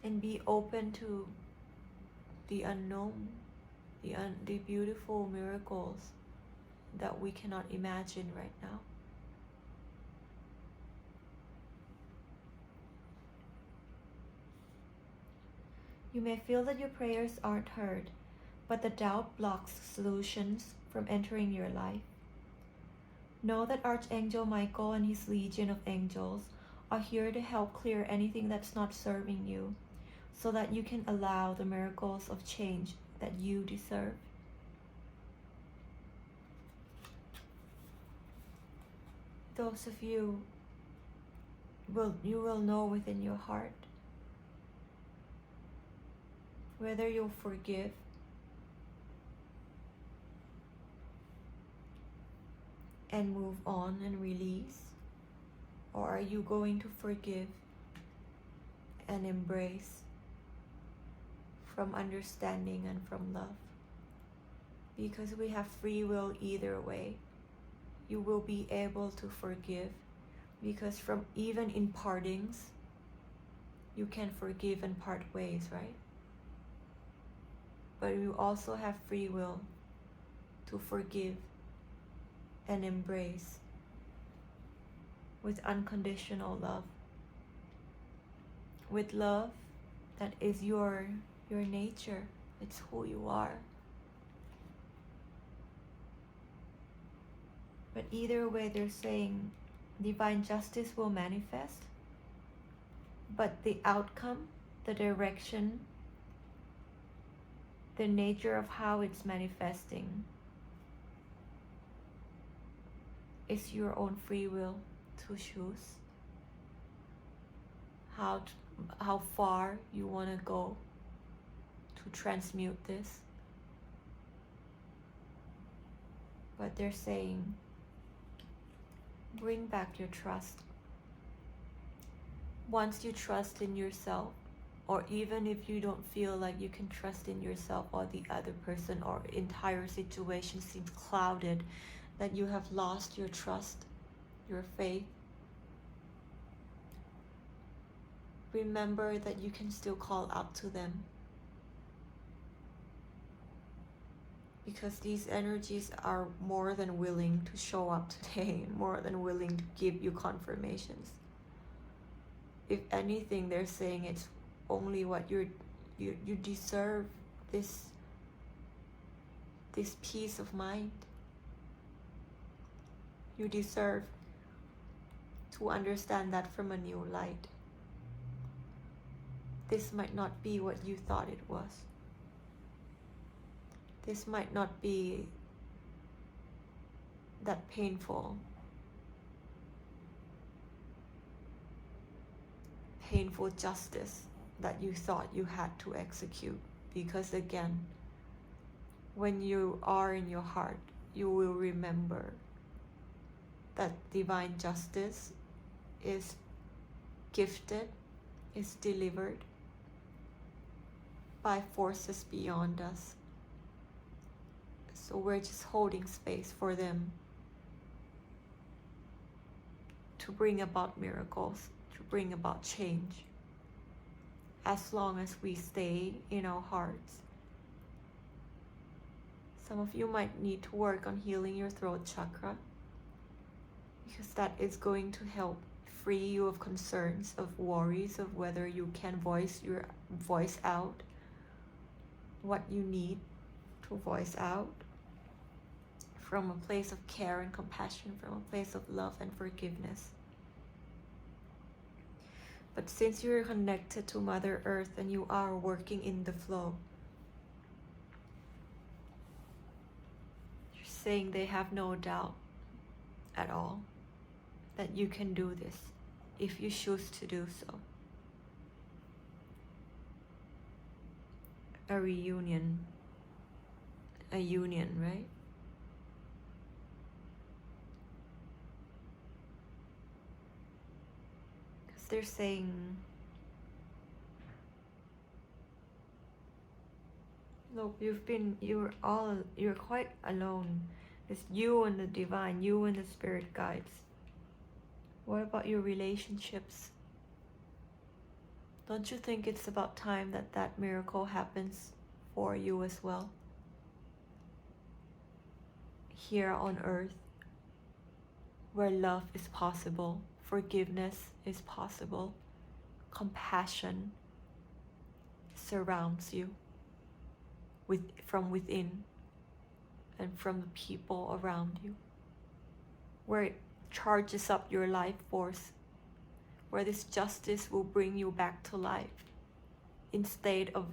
And be open to the unknown, the beautiful miracles that we cannot imagine right now. You may feel that your prayers aren't heard, but the doubt blocks solutions from entering your life. Know that Archangel Michael and his legion of angels are here to help clear anything that's not serving you, so that you can allow the miracles of change that you deserve. Those of you will know within your heart whether you'll forgive and move on and release, or are you going to forgive and embrace from understanding and from love? Because we have free will either way. You will be able to forgive, because from even in partings, you can forgive and part ways, right? But you also have free will to forgive and embrace with unconditional love. With love that is your nature. It's who you are. But either way, they're saying divine justice will manifest, but the outcome, the direction, the nature of how it's manifesting is your own free will to choose how far you want to go to transmute this. But they're saying, bring back your trust. Once you trust in yourself, or even if you don't feel like you can trust in yourself or the other person, or entire situation seems clouded, that you have lost your trust, your faith, remember that you can still call out to them. Because these energies are more than willing to show up today, more than willing to give you confirmations. If anything, they're saying it's only what you deserve, this peace of mind. You deserve to understand that from a new light. This might not be what you thought it was. This might not be that painful justice that you thought you had to execute. Because again, when you are in your heart, you will remember that divine justice is gifted, is delivered by forces beyond us. So we're just holding space for them to bring about miracles, to bring about change, as long as we stay in our hearts. Some of you might need to work on healing your throat chakra, because that is going to help free you of concerns, of worries, of whether you can voice out what you need to voice out from a place of care and compassion, from a place of love and forgiveness. But since you're connected to Mother Earth and you are working in the flow, you're saying they have no doubt at all that you can do this if you choose to do so. a reunion, a union, right? Because they're saying, look, you're quite alone. It's you and the divine, you and the spirit guides. What about your relationships? Don't you think it's about time that that miracle happens for you as well? Here on earth, where love is possible, forgiveness is possible, compassion surrounds you from within and from the people around you, where it charges up your life force, where this justice will bring you back to life instead of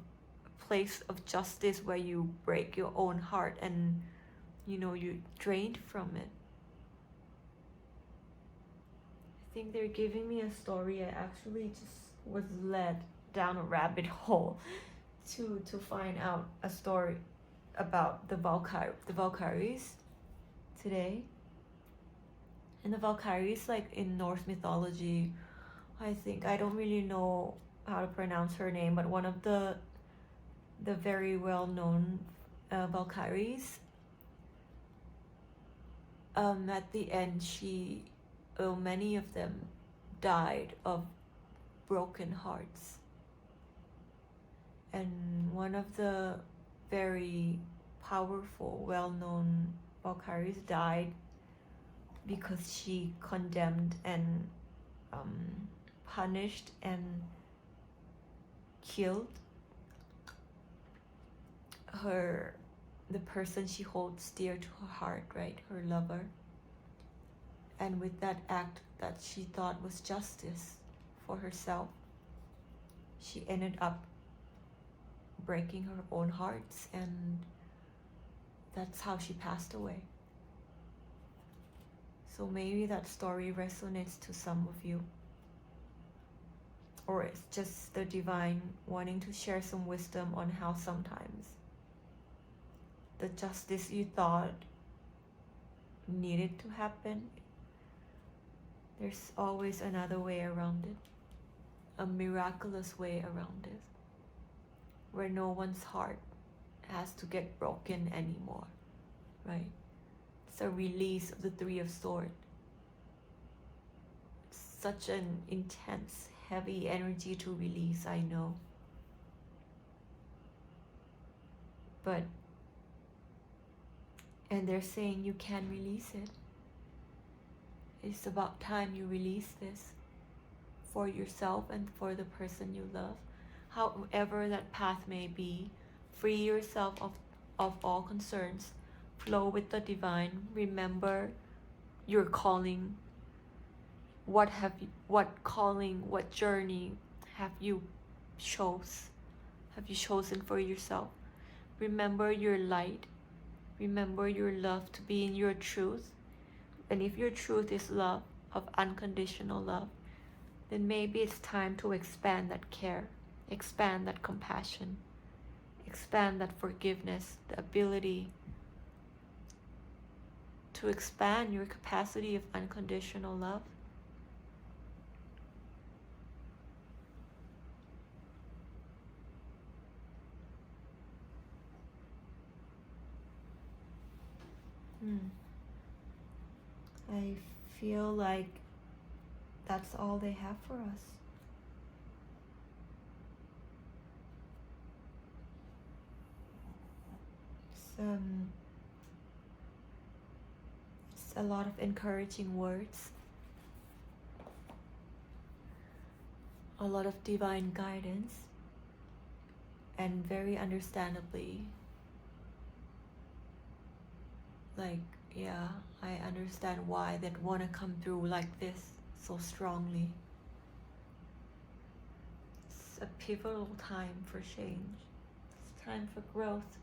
a place of justice where you break your own heart and you're drained from it. I think they're giving me a story. I actually just was led down a rabbit hole to find out a story about the Valkyries today. And the Valkyries, like in Norse mythology, I think, I don't really know how to pronounce her name, but one of the very well-known Valkyries, at the end many of them died of broken hearts. And one of the very powerful, well-known Valkyries died because she condemned and punished and killed the person she holds dear to her heart, right? Her lover. And with that act that she thought was justice for herself, she ended up breaking her own hearts, and that's how she passed away. So maybe that story resonates to some of you. Or it's just the divine wanting to share some wisdom on how sometimes the justice you thought needed to happen, there's always another way around it, a miraculous way around it, where no one's heart has to get broken anymore, right? It's a release of the Three of Swords. Such an intense, heavy energy to release, I know. And they're saying you can release it. It's about time you release this for yourself and for the person you love. However that path may be, free yourself of all concerns. Flow with the divine. Remember your calling. What calling, what journey have you chosen for yourself? Remember your light. Remember your love to be in your truth. And if your truth is love, of unconditional love, then maybe it's time to expand that care, expand that compassion, expand that forgiveness, the ability to expand your capacity of unconditional love. I feel like that's all they have for us. It's a lot of encouraging words, a lot of divine guidance, and very understandably, like, yeah, I understand why they'd want to come through like this so strongly. It's a pivotal time for change. It's time for growth.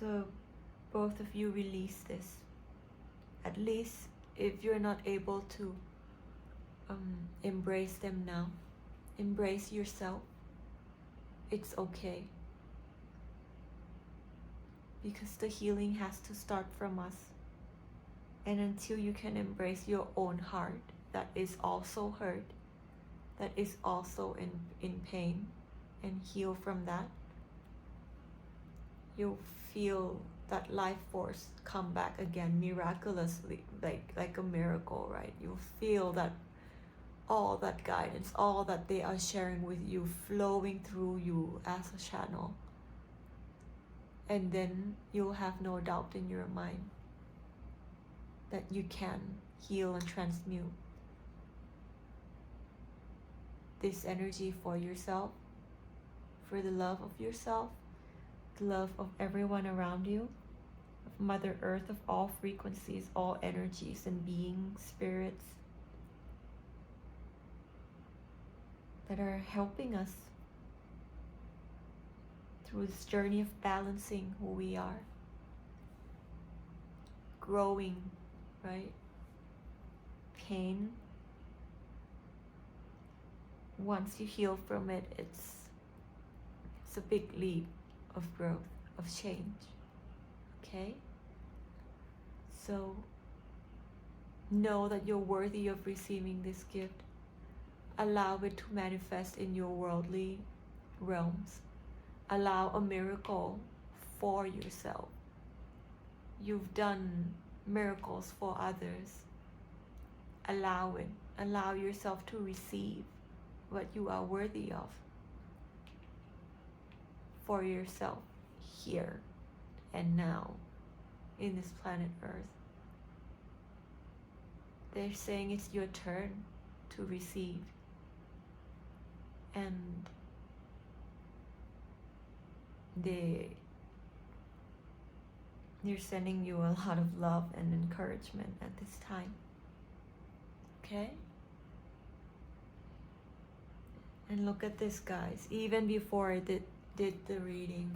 So both of you release this. At least if you're not able to embrace them now, embrace yourself. it's okay. Because the healing has to start from us. And until you can embrace your own heart that is also hurt, that is also in pain, and heal from that, you'll feel that life force come back again miraculously, like a miracle, right? You'll feel that all that guidance, all that they are sharing with you, flowing through you as a channel. And then you'll have no doubt in your mind that you can heal and transmute this energy for yourself, for the love of yourself, the love of everyone around you, of Mother Earth, of all frequencies, all energies and beings, spirits that are helping us through this journey of balancing who we are, growing, right? Pain, once you heal from it, it's a big leap of growth, of change. Okay? So know that you're worthy of receiving this gift. Allow it to manifest in your worldly realms. Allow a miracle for yourself. You've done miracles for others. Allow it. Allow yourself to receive what you are worthy of for yourself here and now in this planet Earth. They're saying it's your turn to receive, and they're sending you a lot of love and encouragement at this time. Okay? And look at this, guys. Even before I did the reading,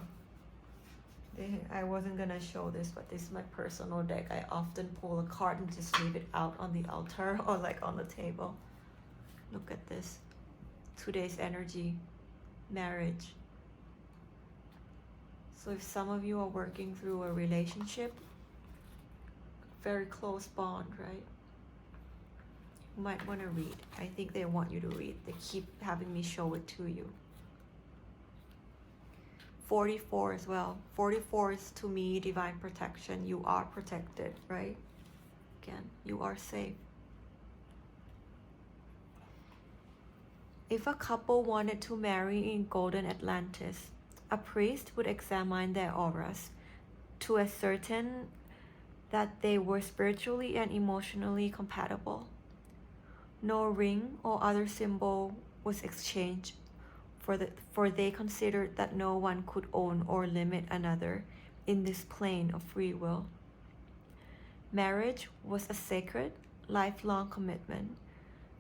I wasn't gonna show this, but this is my personal deck. I often pull a card and just leave it out on the altar or like on the table. Look at this. Today's energy, marriage. So if some of you are working through a relationship, very close bond, right? You might want to read. I think they want you to read. They keep having me show it to you. 44 as well. 44 is, to me, divine protection. You are protected, right? Again, you are safe. If a couple wanted to marry in Golden Atlantis, a priest would examine their auras to ascertain that they were spiritually and emotionally compatible. No ring or other symbol was exchanged, for they considered that no one could own or limit another in this plane of free will. Marriage was a sacred, lifelong commitment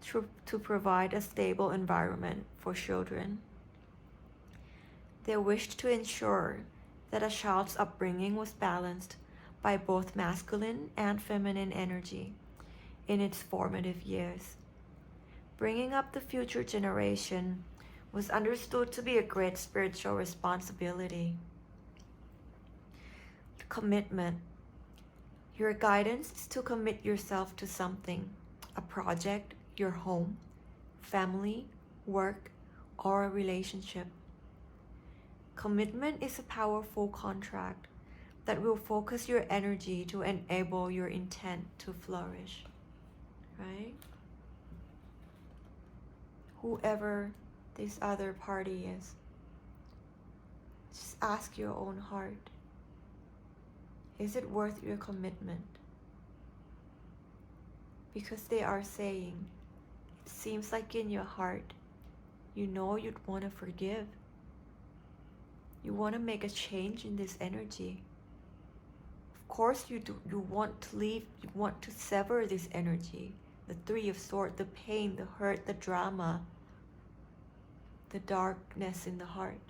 to provide a stable environment for children. They wished to ensure that a child's upbringing was balanced by both masculine and feminine energy in its formative years. Bringing up the future generation was understood to be a great spiritual responsibility. Commitment. Your guidance is to commit yourself to something, a project, your home, family, work, or a relationship. Commitment is a powerful contract that will focus your energy to enable your intent to flourish, right? Whoever this other party is, just ask your own heart. Is it worth your commitment? Because they are saying, it seems like in your heart, you know you'd want to forgive. You want to make a change in this energy. Of course you do. You want to leave, you want to sever this energy. The Three of Swords, the pain, the hurt, the drama, the darkness in the heart.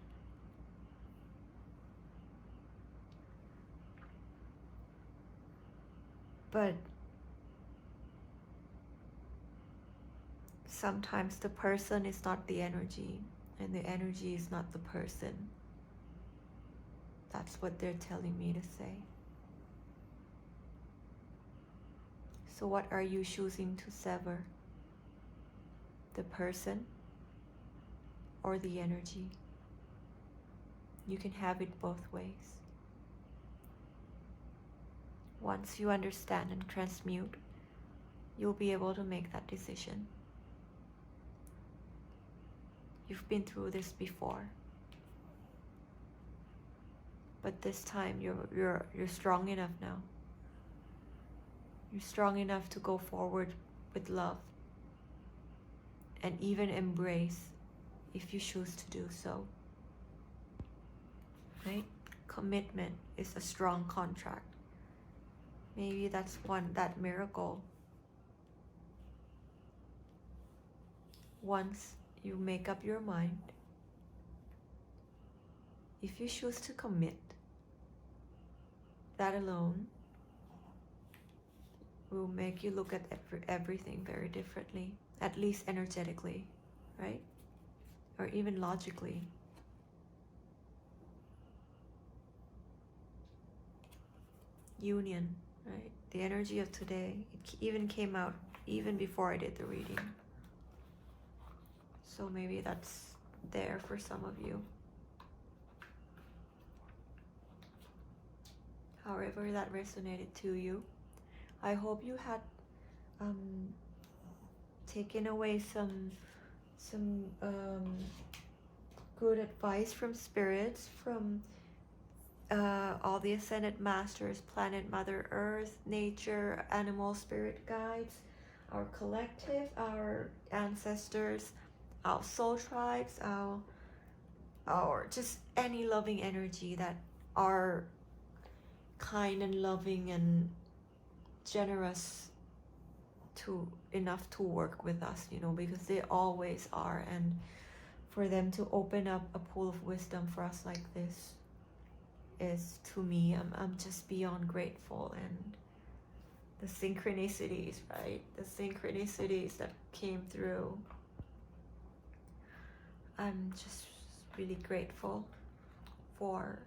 But sometimes the person is not the energy. and the energy is not the person. That's what they're telling me to say. So what are you choosing to sever? The person or the energy? You can have it both ways. Once you understand and transmute, you'll be able to make that decision. You've been through this before, but this time you're strong enough now. You're strong enough to go forward with love and even embrace if you choose to do so. Right? Commitment is a strong contract. Maybe that's that miracle. Once you make up your mind, if you choose to commit, that alone will make you look at everything very differently, at least energetically, right? Or even logically. Union, right? The energy of today, it even came out even before I did the reading. So maybe that's there for some of you. However that resonated to you. I hope you had taken away some good advice from spirits, from all the ascended masters, planet Mother Earth, nature, animal spirit guides, our collective, our ancestors, our soul tribes, our just any loving energy that are kind and loving and generous enough to work with us, because they always are. And for them to open up a pool of wisdom for us like this is, to me, I'm just beyond grateful. And the synchronicities, right? The synchronicities that came through, I'm just really grateful for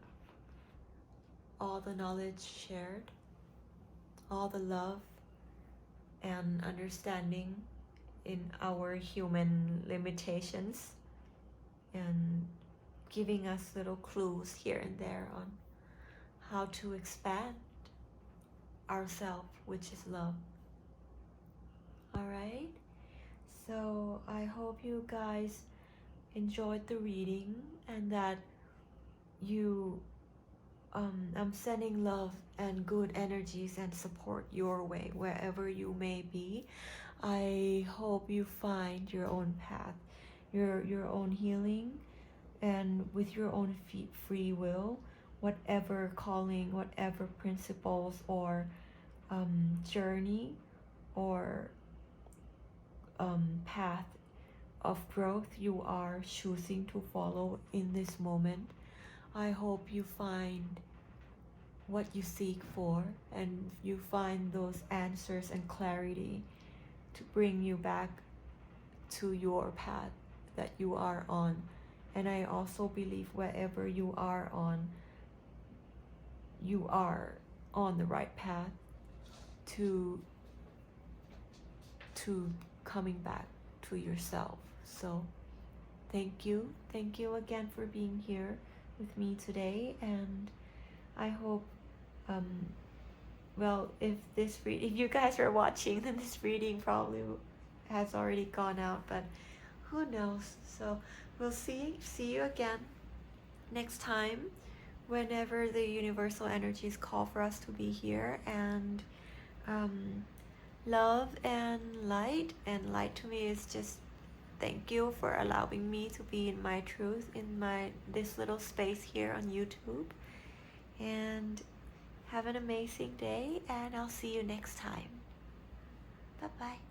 all the knowledge shared, all the love and understanding in our human limitations, and giving us little clues here and there on how to expand ourselves, which is love. All right, so I hope you guys enjoyed the reading, and that you I'm sending love and good energies and support your way wherever you may be. I hope you find your own path, your own healing, and with your own free will, whatever calling, whatever principles or journey or path of growth you are choosing to follow in this moment. I hope you find what you seek for, and you find those answers and clarity to bring you back to your path that you are on. And I also believe wherever you are on the right path to coming back to yourself. So thank you again for being here with me today. And I hope if you guys are watching, then this reading probably has already gone out, but who knows. So we'll see you again next time, whenever the universal energies call for us to be here. And love and light to me is just thank you for allowing me to be in my truth in this little space here on YouTube. And have an amazing day, and I'll see you next time. Bye bye.